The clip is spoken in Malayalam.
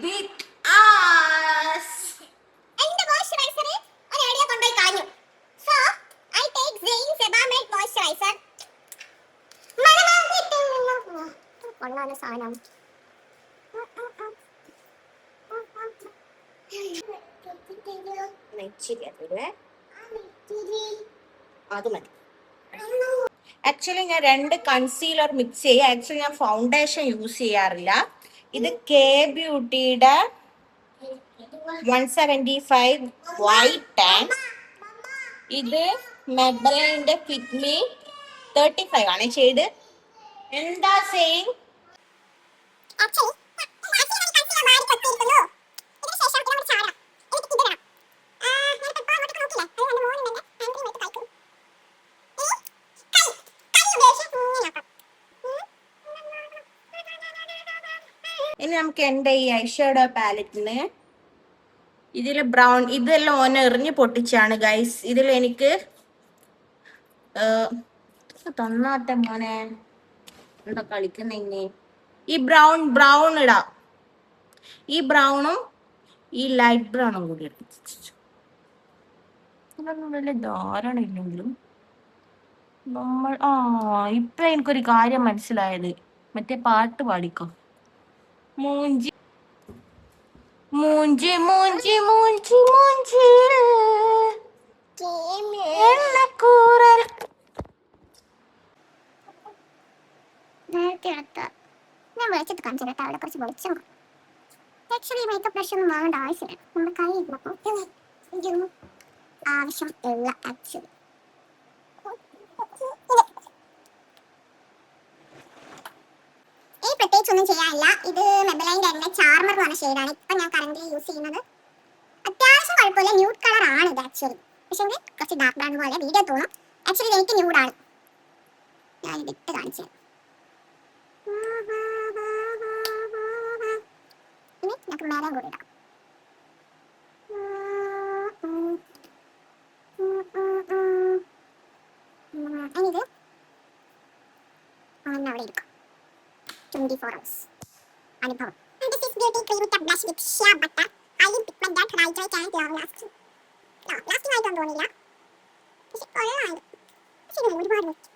with us. എന്റെ മോയ്സ്ചറൈസർ ഒരു ഐഡിയ കൊണ്ടുപോയി കളഞ്ഞു. So I take Zain Sebamed moisturiser. കൊള്ളാന സാധനം. അത് മതി. ആക്ച്വലി ഞാൻ 2 കൺസീലർ മിക്സ് ചെയ്യുക. ആക്ച്വലി ഞാൻ ഫൗണ്ടേഷൻ യൂസ് ചെയ്യാറില്ല. ഇത് കെ ബ്യൂട്ടിയുടെ 175 വൈറ്റ് ആൻഡ് ഇത് മെബലൈൻ്റെ ഫിറ്റ്മി 35 ആണ് ഷെയ്ഡ്. എന്താ സെയിം ഇനി നമുക്ക് എൻ്റെ ഈ ഐഷാഡോ പാലറ്റിന് ഇതിൽ ബ്രൗൺ, ഇതെല്ലാം ഓനെ എറിഞ്ഞ് പൊട്ടിച്ചാണ് ഗൈസ്. ഇതിൽ എനിക്ക് തന്നാട്ടെ മോനെ, എന്താ കളിക്കുന്ന. ഈ ബ്രൗൺ ഇടാം. ഈ ബ്രൗണും ഈ ലൈറ്റ് ബ്രൗണും കൂടി ഇതൊന്നും വലിയ ധാരണ ഇല്ലെങ്കിലും നമ്മൾ ഇപ്പൊ എനിക്കൊരു കാര്യം മനസ്സിലായത്. മറ്റേ പാട്ട് പാടിക്കോ. മൂഞ്ചി മൂഞ്ചി മൂഞ്ചി മൂഞ്ചി മൂഞ്ചി എണ്ണക്കൂറൽ. നേരത്തെ എടുത്ത ഞാൻ വെളിച്ചത്ത് കാണിച്ചു കേട്ടോ. അവിടെ കുറച്ച് വെളിച്ചം. ആക്ച്വലി മേക്കപ്പ് ബ്രഷ് ഒന്നും വാങ്ങേണ്ട ആവശ്യമില്ല. നമ്മുടെ കൈ ഇരുന്നപ്പോൾ എനിക്കൊന്നും ആവശ്യം ഇല്ല. ആക്ച്വലി പ്രത്യേകിച്ച് ഒന്നും ചെയ്യാനില്ല. ഇത് മെബലൈൻ്റെ തന്നെ ചാർമർ എന്ന് പറഞ്ഞ ഷെയ്ഡാണ് ഇപ്പം ഞാൻ കറന്റ് യൂസ് ചെയ്യുന്നത്. അത്യാവശ്യം കുഴപ്പമില്ല. ന്യൂഡ് കളർ ആണ് ഇത് ആക്ച്വലി. പക്ഷേ കുറച്ച് ഡാർക്ക് ബ്രൗൺ പോലെ വീഡിയോ തോന്നും. ആക്ച്വലി എനിക്ക് ന്യൂഡാണ്. ഞാൻ ഇതിട്ട് കാണിച്ചു. ഇനി നമുക്ക് മേലെ കൂടി ഇടാം. ഇത് അവിടെ ഇരിക്കും. 24 hours. അനുഭവം. This is beauty cream with a blush with shea butter. Highly pigmented, hydrate and long lasting. lasting ആയിട്ടൊന്നും തോന്നില്ല. പക്ഷെ കൊള്ളാം. പക്ഷെ ഒരുപാട്